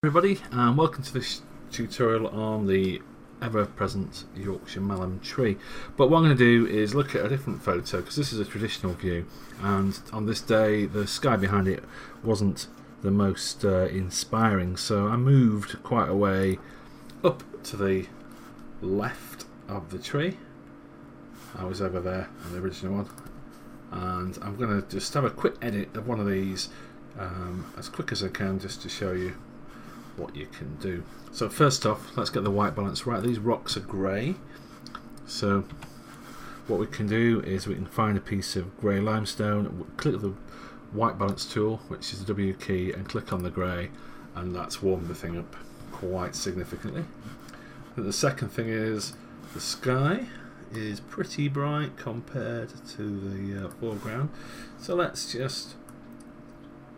Everybody, and welcome to this tutorial on the ever-present Yorkshire Malham tree. But what I'm going to do is look at a different photo, because this is a traditional view, and on this day the sky behind it wasn't the most inspiring, so I moved quite a way up to the left of the tree. I was over there on the original one, and I'm going to just have a quick edit of one of these as quick as I can, just to show you what you can do. So first off, let's get the white balance right. These rocks are grey, so what we can do is we can find a piece of grey limestone, click the white balance tool, which is the W key, and click on the grey, and that's warmed the thing up quite significantly. And the second thing is the sky is pretty bright compared to the foreground, so let's just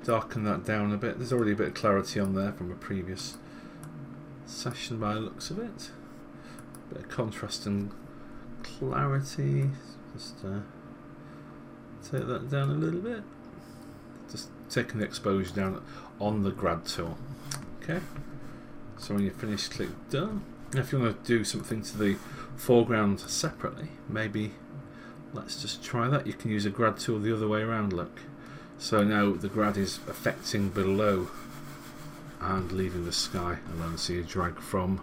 darken that down a bit. There's already a bit of clarity on there from a previous session by the looks of it. Bit of contrast and clarity. Just take that down a little bit. Just taking the exposure down on the grad tool. Okay. So when you're finished, click done. Now if you want to do something to the foreground separately, maybe let's just try that. You can use a grad tool the other way around, look. So now the grad is affecting below and leaving the sky alone, so you drag from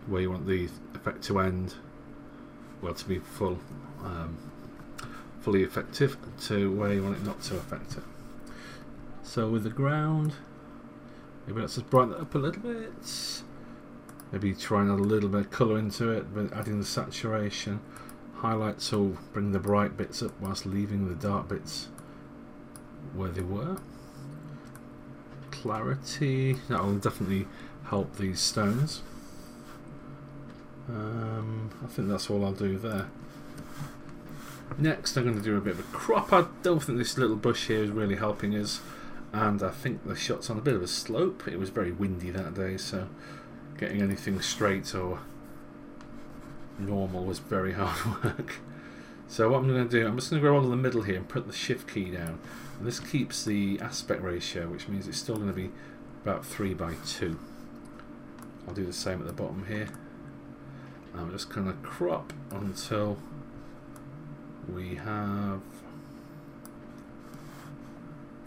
where you want the effect to end, well, to be fully effective, to where you want it not to affect it. So with the ground, maybe let's just brighten that up a little bit, maybe try and add a little bit of colour into it, but adding the saturation. Highlights will bring the bright bits up whilst leaving the dark bits where they were. Clarity, that will definitely help these stones. I think that's all I'll do there. Next I'm going to do a bit of a crop. I don't think this little bush here is really helping us, and I think the shot's on a bit of a slope. It was very windy that day, so getting anything straight or normal was very hard work. So what I'm going to do, I'm just going to go on the middle here and put the shift key down, and this keeps the aspect ratio, which means it's still going to be about 3:2. I'll do the same at the bottom here. I'm just going to crop until we have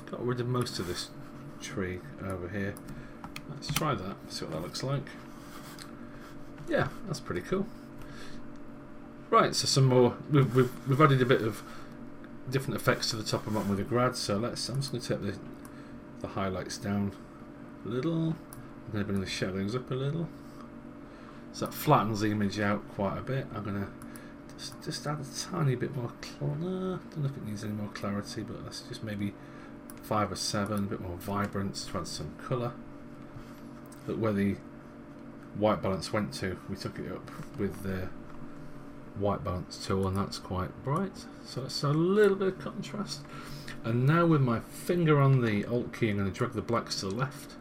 got rid of most of this tree over here. Let's try that, see what that looks like. Yeah, that's pretty cool. Right, so some more. We've added a bit of different effects to the top and bottom with the grad. So I'm just going to take the highlights down a little. I'm going to bring the shadows up a little. So that flattens the image out quite a bit. I'm going to just add a tiny bit more. Don't know if it needs any more clarity, but let's just maybe 5 or 7, a bit more vibrance to add some colour. Look where the white balance went to. We took it up with the white balance tool, and that's quite bright, so it's a little bit of contrast. And now with my finger on the Alt key, I'm going to drag the blacks to the left,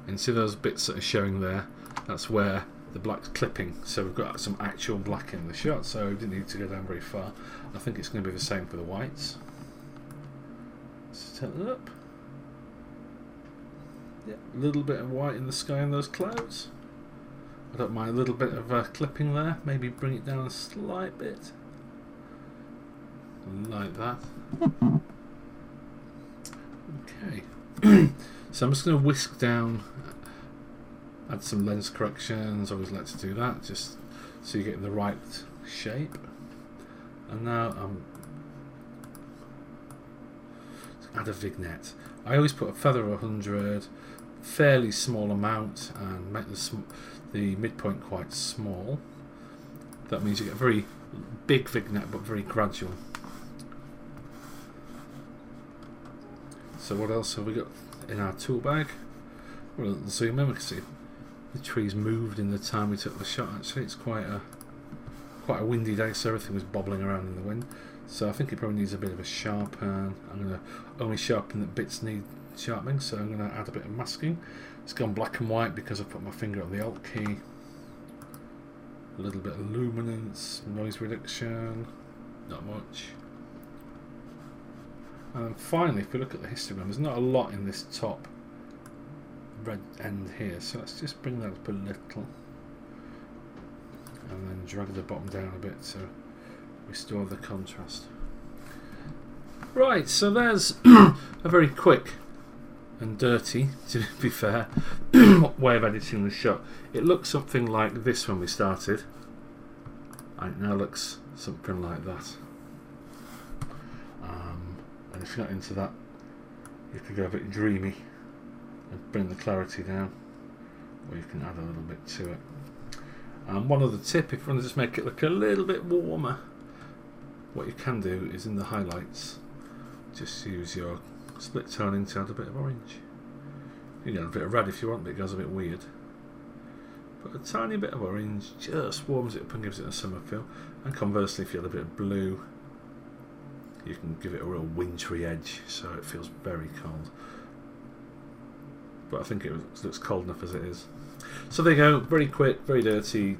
and see those bits that are showing there, that's where the black's clipping, so we've got some actual black in the shot, so we didn't need to go down very far. I think it's going to be the same for the whites. Let's take that up. Yeah, a little bit of white in the sky and those clouds. I don't mind a little bit of clipping there, maybe bring it down a slight bit, like that. Okay, so I'm just going to whisk down, add some lens corrections. Always like to do that, just so you get the right shape. And now I'm add a vignette. I always put a feather of 100, fairly small amount, and make the midpoint quite small. That means you get a very big vignette but very gradual. So what else have we got in our tool bag? Well, zoom in, we can see the trees moved in the time we took the shot. Actually, it's quite a windy day, so everything was bobbling around in the wind. So I think it probably needs a bit of a sharpen. I'm going to only sharpen the bits need sharpening, so I'm going to add a bit of masking. It's gone black and white because I've put my finger on the Alt key. A little bit of luminance, noise reduction, not much. And then finally, if we look at the histogram, there's not a lot in this top red end here, so let's just bring that up a little and then drag the bottom down a bit to restore the contrast. Right, so there's a very quick and dirty, to be fair, way of editing the shot. It looked something like this when we started, and it now looks something like that. And if you're not into that, you can go a bit dreamy and bring the clarity down, or you can add a little bit to it. And one other tip, if you want to just make it look a little bit warmer, what you can do is in the highlights, just use your split toning to add a bit of orange. You can add a bit of red if you want, but it goes a bit weird. But a tiny bit of orange just warms it up and gives it a summer feel. And conversely, if you add a bit of blue, you can give it a real wintry edge, so it feels very cold. But I think it looks cold enough as it is. So there you go, very quick, very dirty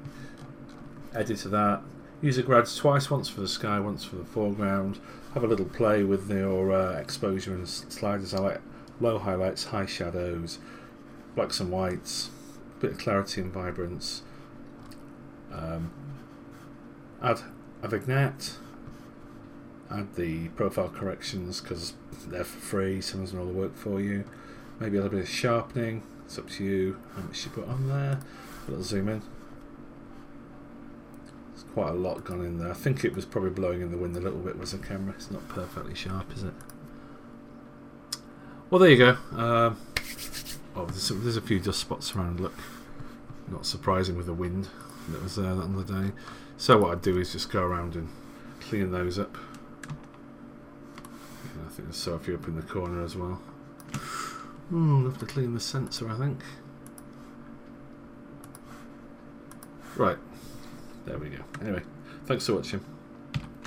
edit of that. Use the grads twice, once for the sky, once for the foreground. Have a little play with your exposure and sliders. I like low highlights, high shadows, blacks and whites, a bit of clarity and vibrance. Add a vignette. Add the profile corrections because they're for free, someone's done all the work for you. Maybe a little bit of sharpening, it's up to you how much you put on there. A little zoom in. There's quite a lot gone in there. I think it was probably blowing in the wind a little bit was the camera. It's not perfectly sharp, is it? Well, there you go. Oh, there's a few dust spots around, look. Not surprising with the wind that was there on the day. So what I'd do is just go around and clean those up. I think there's a few up in the corner as well. I'll have to clean the sensor, I think. Right, there we go. Anyway, thanks for watching.